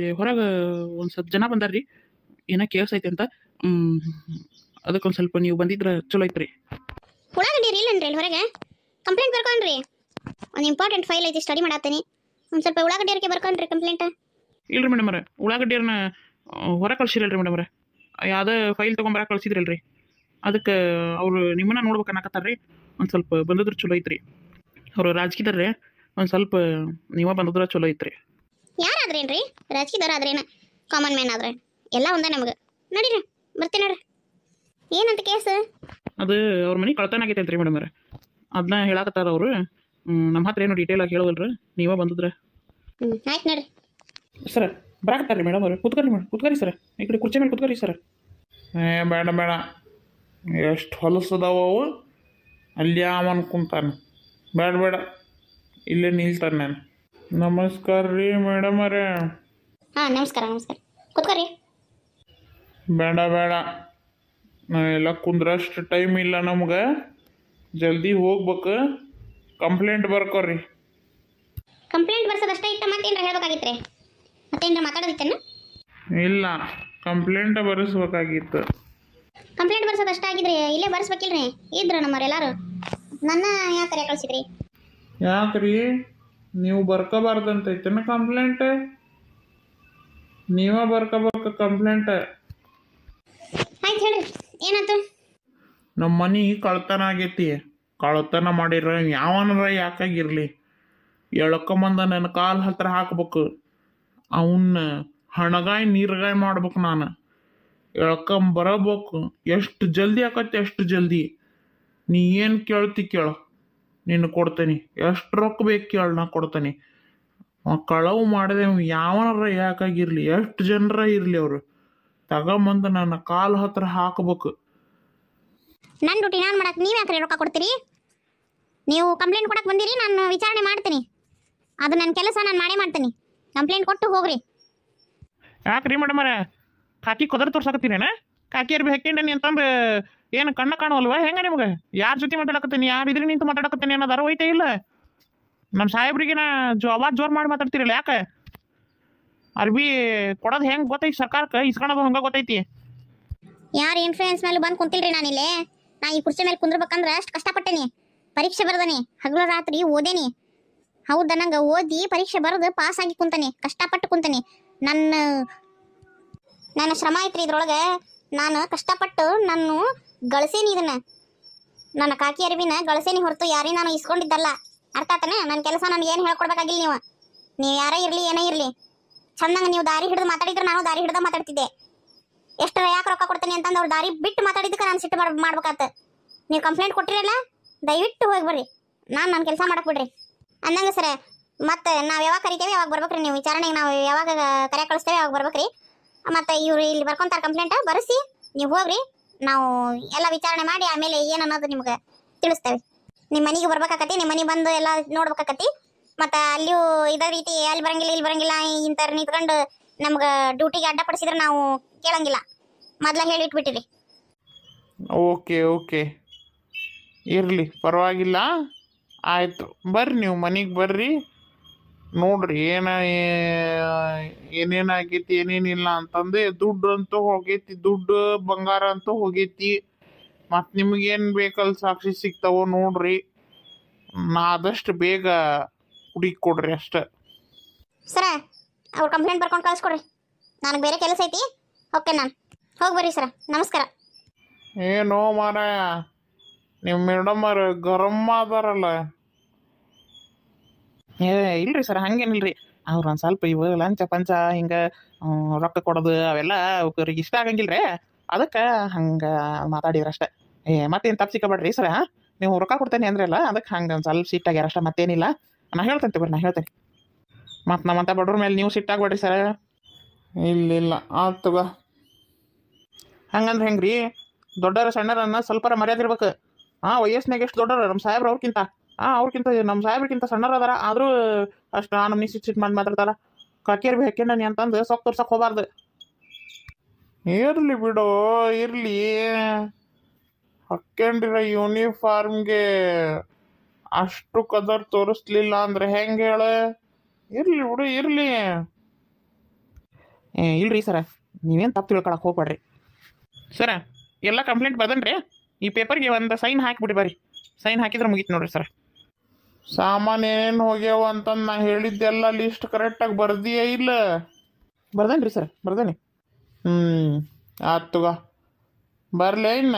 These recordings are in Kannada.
ಇಲ್ಲಿ ಹೊರಗೆ ಒಂದು ಸ್ವಲ್ಪ ಜನ ಬಂದಾರ್ರಿ, ಏನೋ ಕೇಸ್ ಐತೆ ಅಂತ. ಹ್ಮ್, ಅದಕ್ಕೊಂದು ಸ್ವಲ್ಪ ನೀವು ಬಂದಿದ್ರೆ ಚಲೋ ಐತ್ರಿ. ಉಳ್ಳಾಗಡ್ಡಿ ಇಲ್ಲನ್ರಿ ಅಲ್ಲಿ ಹೊರಗೆ ಕಂಪ್ಲೇಂಟ್ ಬರ್ಕೊಂಡ್ರಿ. ಒಂದು ಇಂಪಾರ್ಟೆಂಟ್ ಫೈಲ್ ಐತಿ, ಸ್ಟಡಿ ಮಾಡತ್ತೀನಿ. ಒಂದು ಸ್ವಲ್ಪ ಉಳ್ಳಾಗಡ್ಡಿ ಅವ್ರಿಗೆ ಬರ್ಕೊಂಡ್ರಿ ಕಂಪ್ಲೇಂಟ್. ಇಲ್ರಿ ಮೇಡಮ್ರೆ, ಉಳ್ಳಾಗಡ್ಡಿಯವ್ರನ್ನ ಹೊರ ಕಳ್ಸಿರಲ್ರಿ ಮೇಡಮ್ರೆ, ಯಾವುದೇ ಫೈಲ್ ತೊಗೊಂಬರ ಕಳ್ಸಿದ್ರಲ್ರಿ, ಅದಕ್ಕೆ ಅವರು ನಿಮ್ಮನ್ನ ನೋಡ್ಬೇಕು ಅನ್ನಕತ್ತಾರ್ರಿ. ಒಂದು ಸ್ವಲ್ಪ ಬಂದಿದ್ರೆ ಚಲೋ ಐತ್ರಿ. ಅವರು ರಾಜಕೀಯದಾರ್ರಿ, ಒಂದು ಸ್ವಲ್ಪ ನೀವ ಬಂದಿದ್ರೆ ಚಲೋ ಐತ್ರಿ. ಯಾರಾದ್ರೇನ್ರಿ ರಾಜಕೀಯದವ್ರು ಆದ್ರೇನ ಕಾಮನ್ ಮ್ಯಾನ್ ಆದ್ರೆ ಎಲ್ಲ ಒಂದ ನಮಗೆ. ನಡೀರಿ ಬರ್ತೀನಿ ನೋಡ್ರಿ. ಏನಂತ ಕೇಸ್? ಅದು ಅವ್ರ ಮನೆ ಕಳ್ತನ ಆಗೈತೈತ್ರಿ ಮೇಡಮ್ರೆ, ಅದನ್ನ ಹೇಳಕತ್ತಾರ ಅವರು. ನಮ್ಮ ಹತ್ರ ಏನು ಡೀಟೇಲ್ ಆಗಿ ಹೇಳೋವಲ್ರಿ, ನೀವ ಬಂದಿದ್ರೆ. ಆಯ್ತು ನೋಡ್ರಿ. ಸರ್ ಬರಾಕತ್ತಾರ್ರಿ ಮೇಡಮ್ ಅವ್ರು, ಕುತ್ಕರಿ ಸರ್, ಈ ಕಡೆ ಕುರ್ಚಿ ಮೇಲೆ ಕುತ್ಕರಿ ಸರ್. ಬೇಡ ಬೇಡ, ಎಷ್ಟು ಹೊಲಸದಾವ ಅವು, ಅಲ್ಲಿ ಅವನ್ ಕುಂತಾನೆ. ಬೇಡ ಬೇಡ, ಇಲ್ಲೇ ನಿಲ್ತಾನೆ ನಾನು. ನಮಸ್ಕಾರ ರೀ ಮೇಡಮರೇ. ಹಾಂ ನಮಸ್ಕಾರ ಕುತ್ಕೋರಿ. ಬೇಡ ಬೇಡ, ನಾವೆಲ್ಲ ಕುಂದ್ರಷ್ಟು ಟೈಮ್ ಇಲ್ಲ ನಮ್ಗೆ, ಜಲ್ದಿ ಹೋಗ್ಬೇಕು. ಕಂಪ್ಲೇಂಟ್ ಬರ್ಕೋರಿ. ಕಂಪ್ಲೇಂಟ್ ಬರ್ಸೋದಷ್ಟೇ ಇಟ್ಟ ಮತ್ತೇನ್ರ ಹೇಳ್ಬೇಕಾಗಿತ್ರಿ? ಮತ್ತೇನ್ರ ಮಾತಾಡೋದಿತ್ತೇನು? ಇಲ್ಲ, ಕಂಪ್ಲೇಂಟ್ ಬರೆಸ್ಬೇಕಾಗಿತ್ತು. ಕಂಪ್ಲೇಂಟ್ ಬರ್ಸೋದಷ್ಟ ಆಗಿದ್ರಿ, ಇಲ್ಲೇ ಬರ್ಸ್ಬೇಕಿಲ್ರಿ? ಇದ್ರ ನಮ್ಮರೆಲ್ಲಾರು ನನ್ನ ಯಾಕೆ ಕಳಿಸಿದ್ರಿ? ಯಾಕ್ರಿ, ನೀವು ಬರ್ಕೋಬಾರ್ದಂತೈತೇನ ಕಂಪ್ಲೇಂಟ್? ನೀವೇ ಬರ್ಕೋಬೇಕು ಕಂಪ್ಲೇಂಟ್. ಆಯ್ತು ಹೇಳ್ರಿ, ಏನಾಯ್ತು? ನಮ್ಮ ಮನೆ ಕಳ್ತನ ಆಗೈತಿ. ಕಳ್ತನ ಮಾಡಿರ ಯಾವನರ ಯಾಕಾಗಿರ್ಲಿ, ಎಳ್ಕೊಂಬಂದ ನನ್ನ ಕಾಲು ಹತ್ರ ಹಾಕ್ಬೇಕು. ಅವನ್ನ ಹಣಗಾಯಿ ನೀರ್ಗಾಯಿ ಮಾಡ್ಬೇಕು. ನಾನು ಎಳ್ಕೊಂಬರಬೇಕು. ಎಷ್ಟು ಜಲ್ದಿ ಆಕತ್ತೆ ಅಷ್ಟು ಜಲ್ದಿ. ನೀ ಏನು ಕೇಳ್ತಿ ಕೇಳು, ನಿನ್ನ ಕೊಡ್ತೇನೆ. ಎಷ್ಟು ರೊಕ್ಕ ಬೇಕು ಕೇಳು, ನಾ ಕೊಡ್ತೇನೆ. ಕಳವು ಮಾಡಿದೆ ಯಾವನರ ಯಾಕಾಗಿರ್ಲಿ, ಎಷ್ಟು ಜನರ ಇರಲಿ, ಅವರು ತಗೊಂಬಂದು ನನ್ನ ಕಾಲು ಹತ್ರ ಹಾಕ್ಬೇಕು. ನನ್ನ ಡ್ಯೂಟಿ ನಾನು ಮಾಡಕ್ಕೆ ನೀವು ಯಾಕೆ ರೊಕ್ಕ ಕೊಡ್ತೀರಿ? ನೀವು ಕಂಪ್ಲೇಂಟ್ ಕೊಡಕ್ಕೆ ಬಂದಿರಿ, ನಾನು ವಿಚಾರಣೆ ಮಾಡ್ತೀನಿ. ಅದು ನನ್ನ ಕೆಲಸ, ನಾನು ಮಾಡೇ ಮಾಡ್ತೀನಿ. ಕಂಪ್ಲೇಂಟ್ ಕೊಟ್ಟು ಹೋಗ್ರಿ. ಯಾಕ್ರಿ ಮೇಡಮರೇ, ಕಾಕಿ ಕೊದರ್ ತೋರ್ಸಾಕತ್ತೀರೇನ? ಕಾಕಿ ಅರ್ಬಿ ಹಾಕ್ಕೊಂಡೇನಿ ಅಂತಂದ್ರೆ ಏನು ಕಣ್ಣ ಕಾಣುವಲ್ವ? ಹೆಂಗ ನಿಮ್ಗೆ? ಯಾರ ಜೊತೆ ಮಾತಾಡಕತ್ತೀನಿ, ಯಾರು ಇದ್ರಿ ನಿಂತು ಮಾತಾಡಕತ್ತೀನಿ ಅನ್ನೋದಾರ ಹೋಯ್ತಾ ಇಲ್ಲ? ನಮ್ಮ ಸಾಹೇಬ್ರಿಗೆ ನಾ ಆವಾಜ್ ಜೋರ್ ಮಾಡಿ ಮಾತಾಡ್ತಿರಲ್ಲ, ಯಾಕೆ? ಅರ್ಬಿ ಕೊಡೋದು ಹೆಂಗೆ ಗೊತ್ತೈತಿ ಸರ್ಕಾರಕ್ಕೆ, ಇಸ್ಕೊಳೋದು ಹಂಗೆ ಗೊತ್ತೈತಿ. ಯಾರು ಇನ್ಫ್ಲೂಯೆನ್ಸ್ ಮೇಲೆ ಬಂದು ಕುಂತಿಲ್ರಿ ನಾನಿಲ್ಲೇ. ನಾ ಈ ಕುರ್ಚಿ ಮೇಲೆ ಕುಂದ್ರಬೇಕಂದ್ರೆ ಅಷ್ಟು ಕಷ್ಟಪಟ್ಟೇನಿ. ಪರೀಕ್ಷೆ ಬರ್ದನಿ, ಹಗಲು ರಾತ್ರಿ ಓದೇನಿ. ಹೌದಾ, ನಂಗೆ ಓದಿ ಪರೀಕ್ಷೆ ಬರೆದು ಪಾಸ್ ಆಗಿ ಕುಂತಾನೆ, ಕಷ್ಟಪಟ್ಟು ಕುಂತಾನೆ. ನನ್ನ ಶ್ರಮ ಐತ್ರಿ ಇದ್ರೊಳಗೆ. ನಾನು ಕಷ್ಟಪಟ್ಟು ನಾನು ಗಳಿಸೇನಿ ಇದನ್ನ. ನನ್ನ ಕಾಕಿ ಅರಿವಿನ ಗಳಿಸೇನಿ ಹೊರತು ಯಾರೇ ನಾನು ಇಸ್ಕೊಂಡಿದ್ದಲ್ಲ. ಅರ್ಥ ಆತನ? ನನ್ನ ಕೆಲಸ ನನಗೆ ಏನು ಹೇಳ್ಕೊಡ್ಬೇಕಾಗಿಲ್ಲ. ನೀವು ಯಾರೇ ಇರಲಿ ಏನೇ ಇರಲಿ, ಚಂದಂಗೆ ನೀವು ದಾರಿ ಹಿಡಿದು ಮಾತಾಡಿದ್ರೆ ನಾನು ದಾರಿ ಹಿಡ್ದು ಮಾತಾಡ್ತಿದ್ದೆ. ಎಷ್ಟು ಯಾಕೆ ರೊಕ್ಕ ಕೊಡ್ತೀನಿ ಅಂತಂದು ಅವ್ರು ದಾರಿ ಬಿಟ್ಟು ಮಾತಾಡಿದ್ದಕ್ಕೆ ನಾನು ಸಿಟ್ಟು ಮಾಡ್ಬೇಕಾತ. ನೀವು ಕಂಪ್ಲೇಂಟ್ ಕೊಟ್ಟಿರಲ್ಲ, ದಯವಿಟ್ಟು ಹೋಗಿ ಬರ್ರಿ. ನನ್ನ ಕೆಲಸ ಮಾಡಕ್ಕೆ ಬಿಡ್ರಿ ಅಂದಂಗೆ ಸರ. ಮತ್ತು ನಾವು ಯಾವಾಗ ಕರಿತೇವೆ ಯಾವಾಗ ಬರ್ಬೇಕ್ರಿ? ನೀವು ವಿಚಾರಣೆಗೆ ನಾವು ಯಾವಾಗ ಕರೆ ಕಳಿಸ್ತೇವೆ ಯಾವಾಗ ಬರ್ಬೇಕ್ರಿ? ಮತ್ತು ಇವ್ರು ಇಲ್ಲಿ ಬರ್ಕೊಂತಾರೆ ಕಂಪ್ಲೇಂಟ್ ಬರೆಸಿ, ನೀವು ಹೋಗ್ರಿ. ನಾವು ಎಲ್ಲ ವಿಚಾರಣೆ ಮಾಡಿ ಆಮೇಲೆ ಏನು ಅನ್ನೋದು ನಿಮ್ಗೆ ತಿಳಿಸ್ತೇವೆ. ನಿಮ್ಮ ಮನೆಗೆ ಬರ್ಬೇಕಾಕತಿ, ನಿಮ್ಮ ಮನೆ ಬಂದು ಎಲ್ಲ ನೋಡ್ಬೇಕಾಕತಿ. ಮತ್ತು ಅಲ್ಲಿಯೂ ಇದೇ ರೀತಿ ಅಲ್ಲಿ ಬರಂಗಿಲ್ಲ ಇಲ್ಲಿ ಬರಂಗಿಲ್ಲ ಇಂಥವ್ರು ನಿಂತ್ಕೊಂಡು ನಮ್ಗೆ ಡ್ಯೂಟಿಗೆ ಅಡ್ಡಪಡಿಸಿದ್ರೆ ನಾವು ಕೇಳಂಗಿಲ್ಲ. ಮೊದಲ ಹೇಳಿಟ್ಬಿಟ್ಟಿರಿ. ಓಕೆ ಓಕೆ, ಇರಲಿ, ಪರವಾಗಿಲ್ಲ, ಆಯಿತು. ಬರ್ರಿ, ನೀವು ಮನೆಗೆ ಬರ್ರಿ, ನೋಡ್ರಿ ಏನೇನಾಗೈತಿ ಏನೇನಿಲ್ಲ ಅಂತಂದು. ದುಡ್ಡು ಅಂತೂ ಹೋಗೈತಿ, ದುಡ್ಡು ಬಂಗಾರ ಅಂತೂ ಹೋಗೈತಿ. ಮತ್ತು ನಿಮಗೇನು ಬೇಕಲ್ಲಿ ಸಾಕ್ಷಿ ಸಿಗ್ತಾವೋ ನೋಡ್ರಿ. ನಾ ಆದಷ್ಟು ಬೇಗ ಹುಡುಕಿ ಕೊಡ್ರಿ ಅಷ್ಟೆ. ಸರ, ಅವ್ರು ಕಂಪ್ಲೇಂಟ್ ಬರ್ಕೊಂಡು ಕಳಿಸ್ಕೊಡ್ರಿ. ನನಗೆ ಬೇರೆ ಕೆಲಸ ಐತಿ, ಓಕೆ. ನಾನು ಹೋಗಿ ಬರ್ರಿ ಸರ, ನಮಸ್ಕಾರ. ಏನೋ ಮಾರಾಯ, ನಿಮ್ಮ ಮೇಡಮ್ ಅವ್ರು ಗರಂ ಅದಾರಲ್ಲ. ಇಲ್ರಿ ಸರ್, ಹಂಗೇನಿಲ್ರಿ. ಅವ್ರು ಒಂದು ಸ್ವಲ್ಪ ಇವು ಲಂಚ ಪಂಚ ಹಿಂಗೆ ರೊಕ್ಕ ಕೊಡೋದು ಅವೆಲ್ಲ ಅವ್ರಿಗೆ ಇಷ್ಟ ಆಗಂಗಿಲ್ರಿ, ಅದಕ್ಕೆ ಹಂಗೆ ಮಾತಾಡಿದ್ರಷ್ಟೇ. ಮತ್ತೇನು ತಪ್ಪು ಸಿಕ್ಕಬೇಡ್ರಿ ಸರ್. ನೀವು ರೊಕ್ಕ ಕೊಡ್ತೇನೆ ಅಂದ್ರಲ್ಲ, ಅದಕ್ಕೆ ಹಂಗೆ ಒಂದು ಸ್ವಲ್ಪ ಸಿಟ್ಟಾಗ್ಯಾರ ಅಷ್ಟೇ, ಮತ್ತೇನಿಲ್ಲ. ನಾ ಹೇಳ್ತೇನೆ ಬರ್ರಿ, ನಾ ಹೇಳ್ತೇನೆ. ಮತ್ತು ನಮ್ಮಂತ ಬಡ್ರ ಮೇಲೆ ನೀವು ಸಿಟ್ಟಾಗ್ಬೇಡ್ರಿ ಸರ್. ಇಲ್ಲ ಆತಗ. ಹಂಗಂದ್ರೆ ಹೆಂಗ್ರಿ? ದೊಡ್ಡರ ಸಣ್ಣರನ್ನ ಸ್ವಲ್ಪರ ಮರ್ಯಾದೆ ಇರ್ಬೇಕು. ವಯಸ್ಸಿನಾಗ ಎಷ್ಟು ದೊಡ್ಡರ ನಮ್ಮ ಸಾಹೇಬ್ರು ಅವ್ರಕ್ಕಿಂತ ನಮ್ಮ ಸಾಹೇಬ್ರಿಗಿಂತ ಸಣ್ಣರ ಅದಾರ, ಆದರೂ ಅಷ್ಟು ನಮ್ಮ ಸಿಟ್ ಮಾಡಿ ಮಾತಾಡ್ತಾರ. ಕಾಕಿಯರ್ ಭೀ ಹಾಕ್ಯಂಡನಿ ಅಂತಂದು ಸೊಕ್ಕ ತೋರ್ಸಕ್ಕೆ ಹೋಗ್ಬಾರ್ದು. ಇರಲಿ ಬಿಡು, ಇರಲಿ. ಹಾಕ್ಕೊಂಡಿರ ಯೂನಿಫಾರ್ಮ್ಗೆ ಅಷ್ಟು ಕದರ್ ತೋರಿಸ್ಲಿಲ್ಲ ಅಂದ್ರೆ ಹೆಂಗೆ ಹೇಳ? ಇರಲಿ ಬಿಡು, ಇರಲಿ. ಇಲ್ರಿ ಸರ, ನೀವೇನು ತಪ್ಪು ತಿಳ್ಕೊಳಕ್ಕೆ ಹೋಗ್ಬೇಡ್ರಿ ಸರ. ಎಲ್ಲ ಕಂಪ್ಲೇಂಟ್ ಬದನ್ರಿ, ಈ ಪೇಪರ್ಗೆ ಒಂದು ಸೈನ್ ಹಾಕಿಬಿಡಿ ಬರ್ರಿ. ಸೈನ್ ಹಾಕಿದ್ರೆ ಮುಗೀತು ನೋಡ್ರಿ ಸರ್. ಸಾಮಾನು ಏನೇನು ಹೋಗ್ಯಾವ ಅಂತಂದು ನಾ ಹೇಳಿದ್ದೆಲ್ಲ ಲಿಸ್ಟ್ ಕರೆಕ್ಟಾಗಿ ಬರ್ದಿಯೇ ಇಲ್ಲ? ಬರ್ದೇನ್ರಿ ಸರ್, ಬರ್ದೇನಿ. ಆತು ತಗೋ, ಬರಲೇ ಇನ್ನ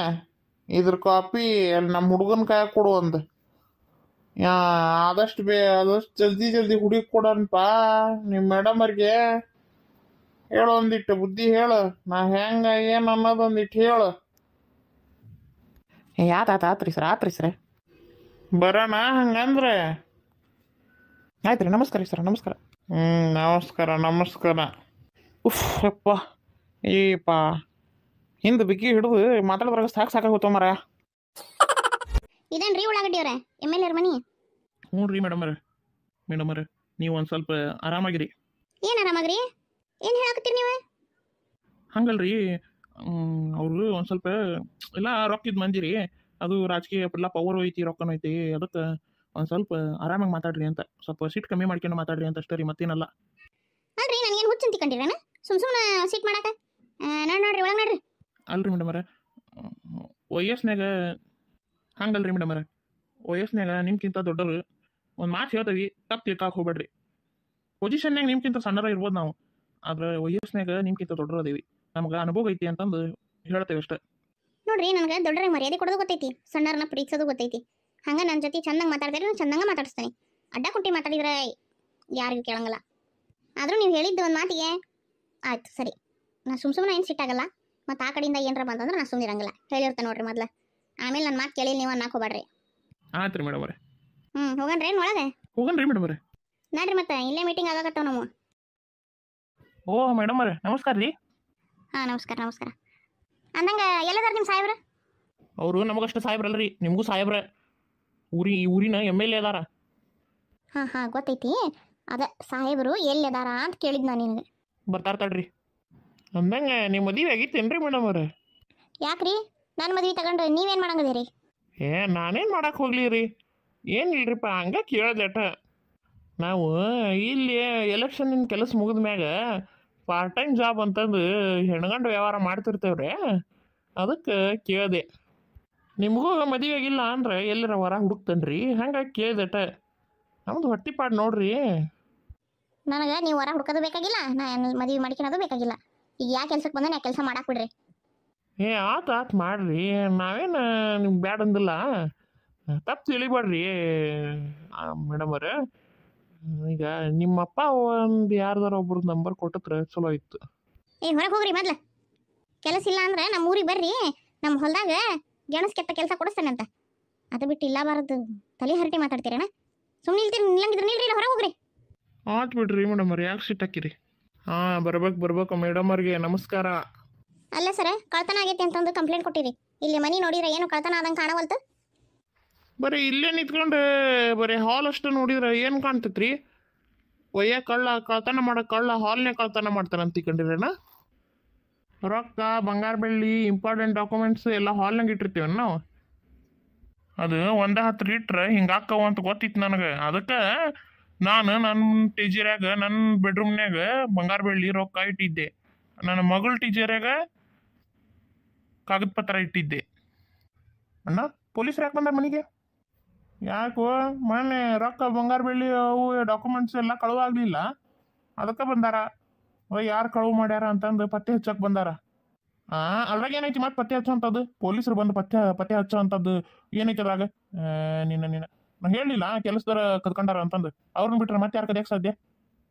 ಇದ್ರ ಕಾಪಿ ನಮ್ಮ ಹುಡುಗನ ಕೈ ಕೊಡು ಒಂದು. ಆದಷ್ಟು ಆದಷ್ಟು ಜಲ್ದಿ ಜಲ್ದಿ ಹುಡುಗಿ ಕೊಡೋಣಪ್ಪ. ನಿಮ್ಮ ಮೇಡಮರ್ಗೆ ಹೇಳು, ಒಂದಿಟ್ಟು ಬುದ್ಧಿ ಹೇಳು. ನಾ ಹೆಂಗ ಏನು ಅನ್ನೋದು ಒಂದಿಟ್ಟು ಹೇಳು. ಆತ್ರಿ ಸರ್, ಆತ್ರಿ ಸರ್. ಬರೋಣ ಹಂಗಂದ್ರೆ? ಆಯ್ತು ರೀ, ನಮಸ್ಕಾರ ರೀ ಸರ್, ನಮಸ್ಕಾರ. ನಮಸ್ಕಾರ ನಮಸ್ಕಾರ. ಉಫ್ ಯಪ್ಪ, ಏಪ್ಪ ಹಿಂದೆ ಬಿಕ್ಕಿ ಹಿಡಿದು ಮಾತಾಡಿದ್ರಾಗ ಸಾಕಾಗೋತ ಮರ. ಇದೇನ್ರಿ ಉಳ್ಳಾಗಡ್ಡಿಯವ್ರೆ, MLA ಮನಿ? ಹ್ಞೂ ರೀ ಮೇಡಮರ, ನೀವು ಒಂದು ಸ್ವಲ್ಪ ಆರಾಮಾಗಿರಿ. ಏನು ಆರಾಮಾಗ್ರಿ? ಏನು ಹೇಳಕತ್ತೀರಿ ನೀವು? ಹಂಗಲ್ರಿ, ಅವರು ಒಂದು ಸ್ವಲ್ಪ ಎಲ್ಲ ರೊಕ್ಕಿದ್ ಮಂದಿರಿ, ಅದು ರಾಜಕೀಯ ಎಲ್ಲ ಪವರ್ ಐತಿ, ರೊಕ್ಕನೂ ಐತಿ, ಅದಕ್ಕೆ ಒಂದು ಸ್ವಲ್ಪ ಆರಾಮಾಗಿ ಮಾತಾಡ್ರಿ ಅಂತ, ಸ್ವಲ್ಪ ಸೀಟ್ ಕಮ್ಮಿ ಮಾಡ್ಕೊಂಡು ಮಾತಾಡ್ರಿ ಅಂತ ಅಷ್ಟೇ ರೀ, ಮತ್ತೇನಲ್ಲ. ಅಲ್ರಿ ನನಗೇನು ಹುಚ್ಚು ಅಂತಿಕೊಂಡಿರೇನ ಸುಮ್ಮನೆ ಸೀಟ್ ಮಾಡಾಕ? ನೋಡ್ರಿ ಒಳಗೆ ನೋಡ್ರಿ. ಅಲ್ರಿ ಮೇಡಮರ, ವಯಸ್ಸಿನಾಗ ಹಂಗಲ್ರಿ ಮೇಡಮರ, ವಯಸ್ಸಿನಾಗ ನಿಮ್ಗಿಂತ ದೊಡ್ಡವರು ಒಂದು ಮಾತು ಹೇಳ್ತೀವಿ, ತಪ್ಪು ತಿಳ್ಕೊಳಕ್ಕೆ ಹೋಗ್ಬೇಡ್ರಿ. ಪೊಸಿಷನ್ಯಾಗ ನಿಮ್ಗಿಂತ ಸಣ್ಣರ ಇರ್ಬೋದು ನಾವು, ಆದ್ರೆ ವಯಸ್ಸಿನಾಗ ನಿಮ್ಗಿಂತ ದೊಡ್ಡರು ಅದೀವಿ, ನಮ್ಗೆ ಅನುಭವ ಐತಿ ಅಂತಂದು ಹೇಳ್ತೇವೆ ಅಷ್ಟೇ. ನೋಡ್ರಿ, ನನಗೆ ದೊಡ್ಡರಿಗೆ ಮರ್ಯಾದೆ ಕೊಡೋದು ಗೊತ್ತೈತಿ, ಸಣ್ಣರನ್ನ ಪ್ರೀತಿಸೋದು ಗೊತ್ತೈತಿ. ಹಂಗೆ ನನ್ನ ಜೊತೆ ಚಂದಂಗೆ ಮಾತಾಡ್ತಾರೆ, ನಾನು ಚಂದಂಗೆ ಮಾತಾಡಿಸ್ತೀನಿ. ಅಡ್ಡ ಕುಂಟಿ ಮಾತಾಡಿದ್ರೆ ಯಾರಿಗೂ ಕೇಳಂಗಿಲ್ಲ. ಆದರೂ ನೀವು ಹೇಳಿದ್ದು ಒಂದು ಮಾತಿಗೆ ಆಯ್ತು ಸರಿ, ನಾನು ಸುಮ್ಮನೆ ಏನು ಸಿಟ್ಟಾಗಲ್ಲ. ಮತ್ತು ಆ ಕಡೆಯಿಂದ ಏನರ ಬಂತಂದ್ರೆ ನಾನು ಸುಮ್ಮನೆ ಇರಂಗಿಲ್ಲ, ಹೇಳಿರ್ತೆ ನೋಡ್ರಿ ಮೊದಲು. ಆಮೇಲೆ ನನ್ನ ಮಾತು ಕೇಳಿ ನೀವು ಅನ್ನಕೋಬೇಡ್ರಿ. ಆಯ್ತು ರೀ ಮೇಡಮರೇ. ಹೋಗನ್ರಿ ಏನು ಒಳಗೆ? ಹೋಗನ್ರಿ ಮೇಡಮರೇ. ನೋಡ್ರಿ ಮತ್ತೆ ಇಲ್ಲೇ ಮೀಟಿಂಗ್ ಆಗಕತ್ತಾವ ನಾವು. ಓ ಮೇಡಮರೇ, ನಮಸ್ಕಾರ ರೀ. ಹಾಂ ನಮಸ್ಕಾರ ನಮಸ್ಕಾರ. ಅಂದಂಗೆ ಎಲ್ಲದಾರ ನಿಮ್ಮ ಸಾಹೇಬ್ರ? ಅವರು ನಮಗಷ್ಟು ಸಾಹೇಬ್ರಲ್ರಿ, ನಿಮಗೂ ಸಾಹೇಬ್ರ. ಈ ಊರಿನ MLA ಅದಾರ. ಹಾಂ ಗೊತ್ತೈತಿ. ಅದ ಸಾಹೇಬರು ಎಲ್ಲಿದಾರ ಅಂತ ಕೇಳಿದ್ ನಾನು ನಿನಗೆ. ಬರ್ತಾರ ತಡ್ರಿ. ಅಂದಂಗೆ ನಿಮ್ಮ ಮದುವೆ ಆಗಿತ್ತೇನ್ರಿ ಮೇಡಮರೇ? ಯಾಕ್ರಿ ನನ್ನ ಮದುವೆ ತಗೊಂಡ್ರೆ ನೀವೇನು ಮಾಡಂಗದಿರಿ? ನಾನೇನು ಮಾಡಕ್ಕೆ ಹೋಗ್ಲಿ ರೀ, ಏನಿಲ್ರಿಪ್ಪ, ಹಂಗೆ ಕೇಳ್ದಟ. ನಾವು ಇಲ್ಲಿ ಎಲೆಕ್ಷನ್ನಿನ ಕೆಲಸ ಮುಗಿದ ಮ್ಯಾಗ ಪಾರ್ಟ್ ಟೈಮ್ ಜಾಬ್ ಅಂತಂದು ಹೆಣ್ಗಂಡು ವ್ಯವಹಾರ ಮಾಡ್ತಿರ್ತೇವ್ರಿ, ಅದಕ್ಕೆ ಕೇಳಿದೆ. ನಿಮಗೂ ಮದುವೆ ಆಗಿಲ್ಲ ಅಂದ್ರೆ ಎಲ್ಲರ ಹೊರ ಹುಡುಕ್ತೇನ್ರಿ, ಹಂಗಾಗಿ ಕೇಳ್ದಟ. ನಮ್ದು ಹೊಟ್ಟಿಪಾಡು ನೋಡ್ರಿ. ನನಗೆ ನೀವು ಹೊರ ಹುಡ್ಕೋದು ಬೇಕಾಗಿಲ್ಲ, ನಾನು ಮದುವೆ ಮಾಡ್ಕೊಳೋದು ಬೇಕಾಗಿಲ್ಲ. ಈಗ ಯಾವ ಕೆಲ್ಸಕ್ಕೆ ಬಂದ ನಾ ಕೆಲಸ ಮಾಡಕ್ಕೆ ಬಿಡ್ರಿ. ಆತು ಮಾಡ್ರಿ, ನಾವೇನು ನಿಮ್ಗೆ ಬ್ಯಾಡ ಅಂದಿಲ್ಲ, ತಪ್ಪು ತಿಳಿಬೇಡ್ರಿ ಮೇಡಮರೇ. ಈಗ ನಿಮ್ಮಪ್ಪ ಒಂದು ಯಾರ್ದಾರ ಒಬ್ರದ್ದು ನಂಬರ್ ಕೊಟ್ಟಿದ್ರೆ ಚಲೋ ಇತ್ತು. ಹೊರಗೆ ಹೋಗ್ರಿ ಮೊದ್ಲು. ಕೆಲಸ ಇಲ್ಲ ಅಂದ್ರೆ ನಮ್ಮ ಊರಿಗೆ ಬರ್ರಿ, ನಮ್ಮ ಹೊಲದಾಗ ಗೆಣಸ್ ಕೆತ್ತ ಕೆಲಸ ಕೊಡಿಸ್ತೇನಂತ. ಅದು ಬಿಟ್ಟು ಇಲ್ಲ ಬಾರದು ತಲೆ ಹರಟಿ ಮಾತಾಡ್ತೀರೇನ? ಸುಮ್ಮನೆ ನಿಲ್ಲಂಗಿದ್ರೆ ನಿಲ್ರಿ, ಇಲ್ಲ ಹೊರಗೆ ಹೋಗ್ರಿ. ಆತು ಬಿಡ್ರಿ ಮೇಡಮರ್, ಯಾಕೆ ಸಿಟ್ಟಾಕಿರಿ? ಬರ್ಬೇಕು ಮೇಡಮರ್ಗೆ ನಮಸ್ಕಾರ. ಅಲ್ಲ ಸರ, ಕಳ್ತನ ಆಗೈತೆ ಅಂತಂದು ಕಂಪ್ಲೇಂಟ್ ಕೊಟ್ಟಿರಿ. ಇಲ್ಲಿ ಮನಿ ನೋಡಿದ್ರೆ ಏನು ಕಳ್ತನ ಆದಂಗೆ ಕಾಣವಲ್ತು. ಬರೀ ಇಲ್ಲೇ ನಿಂತ್ಕೊಂಡು ಬರೀ ಹಾಲ್ ಅಷ್ಟು ನೋಡಿದ್ರೆ ಏನು ಕಾಣ್ತೈತ್ರಿ? ಕಳ್ತನ ಮಾಡೋ ಕಳ್ಳ ಹಾಲ್ನೇ ಕಳ್ತನ ಮಾಡ್ತಾನಂತ ತಿಳ್ಕೊಂಡಿರೇನ? ರೊಕ್ಕ, ಬಂಗಾರ, ಬೆಳ್ಳಿ, ಇಂಪಾರ್ಟೆಂಟ್ ಡಾಕ್ಯುಮೆಂಟ್ಸ್ ಎಲ್ಲ ಹಾಲ್ನಾಗ ಇಟ್ಟಿರ್ತೀವಿ ನಾವು. ಅದು 1-10 ಇಟ್ರೆ ಹಿಂಗಾಕ್ಕವ ಅಂತ ಗೊತ್ತಿತ್ತು ನನಗೆ. ಅದಕ್ಕೆ ನಾನು ನನ್ನ ಟೀಚರ್ಯಾಗ ನನ್ನ ಬೆಡ್ರೂಮ್ನ್ಯಾಗ ಬಂಗಾರ, ಬೆಳ್ಳಿ, ರೊಕ್ಕ ಇಟ್ಟಿದ್ದೆ. ನನ್ನ ಮಗಳ ಟೀಚರ್ಯಾಗ ಕಾಗದ ಪತ್ರ ಇಟ್ಟಿದ್ದೆ. ಅಣ್ಣ, ಪೊಲೀಸ್ರು ಯಾಕೆ ಬಂದಾರ ಮನೆಗೆ? ಯಾಕೋ ಮೊನ್ನೆ ರೊಕ್ಕ, ಬಂಗಾರ, ಬೆಳ್ಳಿ ಅವು ಡಾಕ್ಯುಮೆಂಟ್ಸ್ ಎಲ್ಲ ಕಳುವಾಗಲಿಲ್ಲ, ಅದಕ್ಕೆ ಬಂದಾರ. ಯಾರು ಕಳುವು ಮಾಡ್ಯಾರ ಅಂತಂದು ಪತ್ತೆ ಹಚ್ಚಕ್ಕೆ ಬಂದಾರ. ಅದ್ರಾಗ ಏನೈತಿ ಮತ್ತೆ ಪತ್ತೆ ಹಚ್ಚೋಂಥದ್ದು? ಪೊಲೀಸರು ಬಂದು ಪತ್ತೆ ಹಚ್ಚೋ ಅಂಥದ್ದು ಏನೈತಿ ಅದ್ರಾಗ? ನಾ ಹೇಳಿಲ್ಲ ಕೆಲಸದಾರ ಕದ್ಕೊಂಡಾರ ಅಂತಂದು. ಅವ್ರನ್ನ ಬಿಟ್ರೆ ಮತ್ತೆ ಯಾರು ಕದಿಯಕ್ಕೆ ಸಾಧ್ಯ?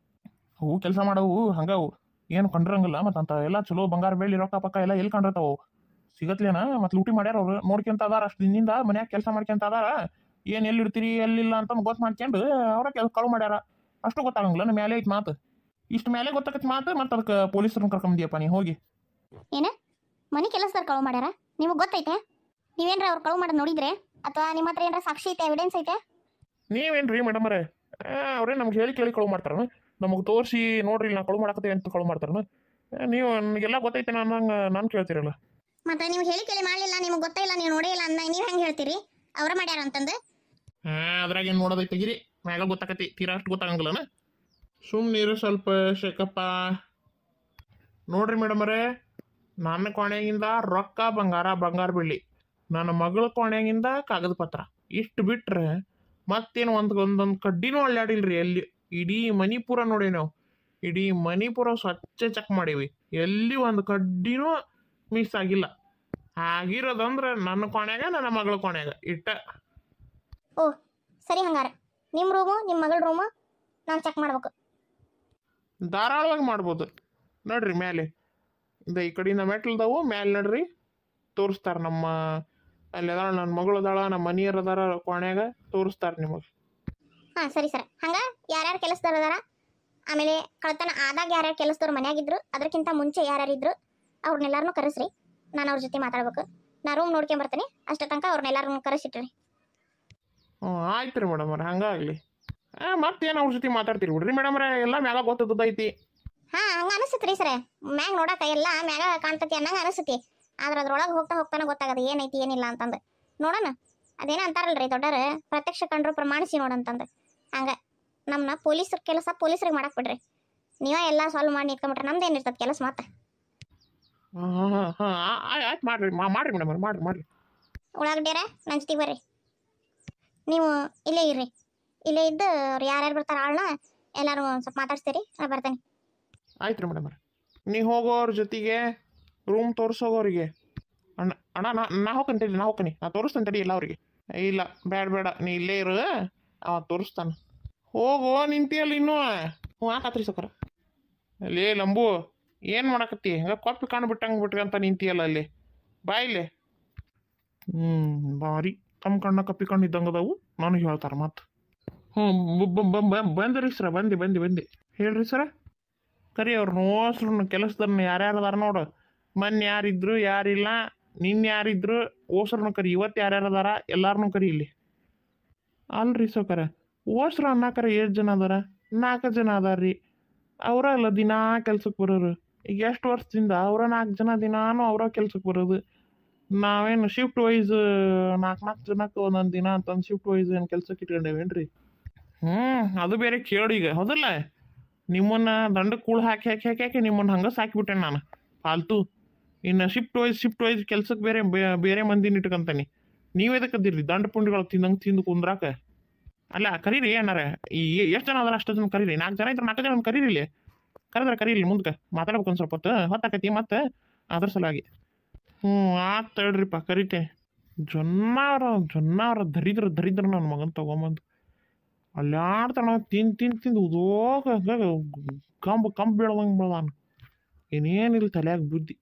ಅವು ಕೆಲಸ ಮಾಡವು ಹಂಗವು ಏನು ಕಂಡ್ರಂಗಿಲ್ಲ. ಮತ್ತು ಅಂತ ಎಲ್ಲ ಚಲೋ ಬಂಗಾರ, ಬೆಳ್ಳಿ, ರೊಕ್ಕ ಪಕ್ಕ ಎಲ್ಲ ಎಲ್ಲಿ ಕಂಡಿರ್ತಾವು? ಸಿಗತ್ಲೇನ? ಮತ್ತು ಲೂಟಿ ಮಾಡ್ಯಾರ ಅವ್ರು, ನೋಡ್ಕೊಂತ ಅದಾರ. ಅಷ್ಟು ದಿನದಿಂದ ಮನ್ಯಾಗ ಕೆಲಸ ಮಾಡ್ಕೊಂತ ಅದಾರ. ಏನು ಎಲ್ಲಿ ಇಡ್ತೀರಿ ಎಲ್ಲಿಲ್ಲ ಅಂತ ಗೊತ್ತು ಮಾಡ್ಕೊಂಡು ಅವ್ರ ಕಳು ಮಾಡ್ಯಾರ. ಅಷ್ಟು ಗೊತ್ತಾಗಂಗಿಲ್ಲ. ನಮ್ಮ ಮೇಲೆ ಐತಿ ಮಾತು, ಇಷ್ಟು ಮೇಲೆ ಗೊತ್ತಾಗತ್ತೆ ಮಾತು. ಮತ್ತು ಅದಕ್ಕೆ ಪೊಲೀಸರನ್ನ ಕರ್ಕೊಂಬಂದಿಯಪ್ಪ ನೀ ಹೋಗಿ. ಏನ ಮನೆ ಕೆಲಸದಾರ ಕಳು ಮಾಡ್ಯಾರ? ನಿಮಗೆ ಗೊತ್ತೈತೆ? ನೀವೇನ್ರ ಅವ್ರು ಕಳು ಮಾಡೋದು ನೋಡಿದ್ರೆ? ಅಥವಾ ನಿಮ್ಮ ಹತ್ರ ಏನಾರ ಸಾಕ್ಷಿ ಐತೆ, ಎವಿಡೆನ್ಸ್ ಐತೆ? ನೀವೇನ್ರಿ ಮೇಡಮರೇ, ಅವ್ರೇ ನಮ್ಗೆ ಹೇಳಿ ಕೇಳಿ ಕಳು ಮಾಡ್ತಾರ? ನಮಗೆ ತೋರಿಸಿ ನೋಡ್ರಿ ನಾ ಕಳು ಮಾಡಕತ್ತೀವಿ ಅಂತ ಕಳು ಮಾಡ್ತಾರ? ನೀವು ನನಗೆಲ್ಲ ಗೊತ್ತೈತೆ ನಾನು ಕೇಳ್ತೀರಲ್ಲ. ಮತ್ತೆ ನೀವು ಹೇಳಿ ಕೇಳಿ ಮಾಡಲಿಲ್ಲ, ನಿಮಗೆ ಗೊತ್ತಿಲ್ಲ, ನೀವು ನೋಡೇ ಇಲ್ಲ ಅಂದ ನೀವು ಹೆಂಗೆ ಹೇಳ್ತೀರಿ ಅವ್ರ ಮಾಡ್ಯಾರ ಅಂತಂದು? ಅದ್ರಾಗ ಏನು ನೋಡೋದೈತೆ ತೆಗಿರಿ, ಮ್ಯಾಗ ಗೊತ್ತಾಕತಿ, ತೀರಾ ಅಷ್ಟು ಗೊತ್ತಾಗಂಗಿಲ್ಲನ? ಸುಮ್ಮನಿರು ಸ್ವಲ್ಪ ಶೇಖಪ್ಪ. ನೋಡ್ರಿ ಮೇಡಮರೇ, ನನ್ನ ಕೊನೆಗಿಂದ ರೊಕ್ಕ ಬಂಗಾರ ಬಂಗಾರ ಬೆಳ್ಳಿ, ನನ್ನ ಮಗಳ ಕೊನೆಗಿಂದ ಕಾಗದ ಪತ್ರ ಇಷ್ಟು ಬಿಟ್ರೆ ಮತ್ತೇನು ಒಂದೊಂದು ಕಡ್ಡಿನೂ ಅಳ್ಳಾಡಿಲ್ರಿ ಎಲ್ಲಿ. ಇಡೀ ಮಣಿಪುರ ನೋಡಿ ನಾವು, ಇಡೀ ಮಣಿಪುರ ಸ್ವಚ್ಛ ಚೆಕ್ ಮಾಡೀವಿ, ಎಲ್ಲಿ ಒಂದು ಕಡ್ಡಿನೂ ಮಿಸ್ ಆಗಿಲ್ಲ. ಆಗಿರೋದಂದ್ರೆ ನನ್ನ ಕೊನೆಗ ನನ್ನ ಮಗಳ ಕೊನೆಗ ಇಟ್ಟ. ಓ ಸರಿ, ಹಂಗಾರ ನಿಮ್ಮ ರೂಮು ನಿಮ್ಮ ಮಗಳ ರೂಮು ನಾನು ಚೆಕ್ ಮಾಡ್ಬೇಕು. ಧಾರಾಳವಾಗಿ ಮಾಡ್ಬೋದು ನೋಡ್ರಿ. ಮೇಲೆ ಈ ಕಡೆಯಿಂದ ಮೆಟ್ಲದಾವು, ಮ್ಯಾಲೆ ನೋಡ್ರಿ ತೋರಿಸ್ತಾರೆ. ನಮ್ಮ ಅಲ್ಲಿ ಅದಾಳ ನನ್ನ ಮಗಳು ಅದಾಳ, ನಮ್ಮ ಮನೆಯವ್ರು ಅದಾರ ಕೊನೆಗ ತೋರಿಸ್ತಾರೆ ನಿಮಗೆ. ಹಾಂ ಸರಿ ಸರ್. ಹಂಗೆ ಯಾರ್ಯಾರು ಕೆಲಸದವ್ರು ಅದಾರ, ಆಮೇಲೆ ಕಳ್ತನ ಆದಾಗ ಯಾರ್ಯಾರು ಕೆಲಸದವ್ರು ಮನ್ಯಾಗಿದ್ರು, ಅದಕ್ಕಿಂತ ಮುಂಚೆ ಯಾರ್ಯಾರಿದ್ರು ಅವ್ರನ್ನೆಲ್ಲರನ್ನೂ ಕರೆಸ್ರಿ. ನಾನು ಅವ್ರ ಜೊತೆ ಮಾತಾಡ್ಬೇಕು. ನಾ ರೂಮ್ ನೋಡ್ಕೊಂಬರ್ತೀನಿ. ಅಷ್ಟೇ ತನಕ ಅವ್ರನ್ನೆಲ್ಲರನ್ನೂ ಕರೆಸಿಟ್ರಿ. ಹ್ಞೂ ಆಯ್ತು ರೀ ಮೇಡಮ್ರೆ, ಹಂಗಾಗಲಿ. ಮತ್ತೇನು ಅವ್ರ ಜೊತೆ ಮಾತಾಡ್ತೀರಿ ಬಿಡ್ರಿ ಮೇಡಮ್ರೆ, ಎಲ್ಲ ಮ್ಯಾಲ ಗೊತ್ತದೈತಿ. ಹಾಂ ಹಂಗೆ ಅನಿಸ್ತೈತಿ ರೀ ಸರ್. ಮ್ಯಾಗ ನೋಡಕ್ಕೆ ಎಲ್ಲ ಮ್ಯಾಗ ಕಾಣ್ತತಿ ಅನ್ನಂಗೆ ಅನಿಸ್ತೈತಿ. ಆದ್ರೆ ಅದ್ರೊಳಗೆ ಹೋಗ್ತಾ ಹೋಗ್ತಾನೆ ಗೊತ್ತಾಗದು ಏನೈತಿ ಏನಿಲ್ಲ ಅಂತಂದು. ನೋಡೋಣ, ಅದೇನೋ ಅಂತಾರಲ್ರಿ ದೊಡ್ಡರು, ಪ್ರತ್ಯಕ್ಷ ಕಂಡ್ರು ಪ್ರಮಾಣಿಸಿ ನೋಡಂತಂದು. ಹಂಗೆ ನಮ್ಮನ್ನ ಪೊಲೀಸ್ರ ಕೆಲಸ ಪೊಲೀಸ್ರಿಗೆ ಮಾಡಕ್ಕೆ ಬಿಡ್ರಿ. ನೀವೇ ಎಲ್ಲ ಸಾಲ್ವ್ ಮಾಡಿ ನಿಂತ್ಕೊಂಬಿಟ್ರೆ ನಮ್ದು ಏನಿರ್ತದೆ ಕೆಲಸ ಮತ್ತೆ. ಹಾಂ ಆಯ್ತು ಮಾಡ್ರಿ ಮಾಡ್ರಿ ಮೇಡಮ್ರೆ, ಮಾಡ್ರಿ. ಉಳ್ಳಾಗಡ್ಡಿಯರ ನನ್ನ ಜೊತೆಗೆ ಬರ್ರಿ. ನೀವು ಇಲ್ಲೇ ಇರ್ರಿ. ಇಲ್ಲೇ ಇದ್ದು ಅವ್ರು ಯಾರ್ಯಾರು ಬರ್ತಾರೆ ಆಳ್ನ ಎಲ್ಲರೂ ಒಂದು ಸ್ವಲ್ಪ ಮಾತಾಡ್ಸ್ತೀರಿ. ನಾ ಬರ್ತೇನೆ. ಆಯ್ತು ರೀ ಮೇಡಮ್ರೆ. ನೀ ಹೋಗೋರ ಜೊತೆಗೆ ರೂಮ್ ತೋರಿಸೋಗೋರಿಗೆ ಅಣ್ಣ ನಾ ಹೋಗ್ಕಂತೇಳಿ, ನಾ ತೋರಿಸ್ತೇನೆ ತಡಿ ಎಲ್ಲ ಅವ್ರಿಗೆ. ಇಲ್ಲ ಬೇಡ ನೀ ಇಲ್ಲೇ ಇರು, ಅವ ತೋರಿಸ್ತಾನೆ. ಹೋಗೋ ನಿಂತಿಯಲ್ಲ ಇನ್ನೂ. ಹ್ಞೂ ಆಕತ್ರಿ ಸಕರ. ಅಲ್ಲೇ ಲಂಬು ಏನು ಮಾಡಕತ್ತಿ? ಹಂಗೆ ಕಾಪಿ ಕಾಣ್ಬಿಟ್ಟಂಗೆ ಬಿಟ್ಕಂತ ನಿಂತಿಯಲ್ಲ ಅಲ್ಲಿ, ಬಾ ಇಲ್ಲಿ. ಭಾರಿ ತಮ್ಮ ಕಣ್ಣ ಕಪ್ಪಿ ಕಣ್ಣು ಇದ್ದಂಗೆ ಅದಾವು, ನನಗೆ ಹೇಳ್ತಾರೆ ಮತ್ತೆ. ಬಂದ್ರಿ ಸರ, ಬಂದೆ ಹೇಳ್ರಿ ಸರ. ಕರಿ ಅವ್ರು ಓಸ್ರನ್ನ ಕೆಲಸದವ್ರನ್ನ ಯಾರ್ಯಾರು ಅದಾರ ನೋಡು. ಮೊನ್ನೆ ಯಾರಿದ್ರು ಯಾರಿಲ್ಲ, ನಿನ್ನೆ ಯಾರಿದ್ರು, ಓಸ್ರನ್ನ ಕರಿ. ಇವತ್ತು ಯಾರ್ಯಾರು ಅದಾರ ಎಲ್ಲಾರನ್ನೂ ಕರಿ ಇಲ್ಲಿ. ಅಲ್ರಿ ಸೌಕರ, ಓಸ್ರು ಅನ್ನಕರ ಎಷ್ಟು ಜನ ಅದಾರ? 4 ಜನ ಅದಾರ್ರಿ. ಅವರ ಅಲ್ಲ ದಿನಾ ಕೆಲ್ಸಕ್ಕೆ ಬರೋರು. ಈಗ ಎಷ್ಟು ವರ್ಷದಿಂದ ಅವರ 4 ಜನ ದಿನಾನು ಅವರ ಕೆಲ್ಸಕ್ಕೆ ಬರೋದು. ನಾವೇನು ಶಿಫ್ಟ್ ವೈಸ್ 4 ಜನಕ್ಕೆ ಒಂದೊಂದು ದಿನ ಅಂತಂದು ಶಿಫ್ಟ್ ವೈಸ್ ಏನು ಕೆಲ್ಸಕ್ಕೆ ಇಟ್ಕೊಂಡೇವೇನ್ರಿ? ಅದು ಬೇರೆ ಕೇಳಿ ಈಗ, ಹೌದಲ್ಲ? ನಿಮ್ಮನ್ನ ದಂಡಕ್ಕೆ ಕೂಳು ಹಾಕಿ ನಿಮ್ಮನ್ನ ಹಂಗೆ ಸಾಕಿಬಿಟ್ಟೆ ನಾನು ಫಾಲ್ತು. ಇನ್ನು ಶಿಫ್ಟ್ ವೈಸ್ ಕೆಲ್ಸಕ್ಕೆ ಬೇರೆ ಮಂದಿನ ಇಟ್ಕೊಂತಾನೆ. ನೀವೇದಕ್ಕದಿರ್ರಿ ದಂಡ ಪುಂಡಿಗಳು ತಿಂದು ಕುಂದ್ರಾಕ? ಅಲ್ಲ ಕರೀರಿ ಏನಾರ. ಎಷ್ಟು ಜನ ಅದಾರ ಅಷ್ಟು ಜನ ಕರೀರಿ. 4 ಜನ ಇದ್ರೆ 4 ಜನ ಕರೀರಿ. ಇಲ್ಲಿ ಕರೀರಿ ಮುಂದಕ್ಕೆ ಮಾತಾಡ್ಬೇಕು ಒಂದು ಸ್ವಲ್ಪ ಹೊತ್ತು. ಹೊತ್ತಾಕತಿ ಮತ್ತೆ ಅದ್ರ ಸಲುವಾಗಿ. ಆತ್ ತಡ್ರಿಪ್ಪ ಕರಿತೇನೆ. ಜೊನ್ನಾವ್ರ ದರಿದ್ರ ನನ್ನ ಮಗನ್ ತಗೊಂಬಂದು ಅಲ್ಲಾಡ್ತಾನ. ತಿಂದು ಉದೋಗ ಕಂಬ ಬೀಳದಂಗೆ ಬೆಳ್ದಾನ. ಏನೇನಿಲ್ಲ ತಲೆಯಾಗ ಬುದ್ಧಿ.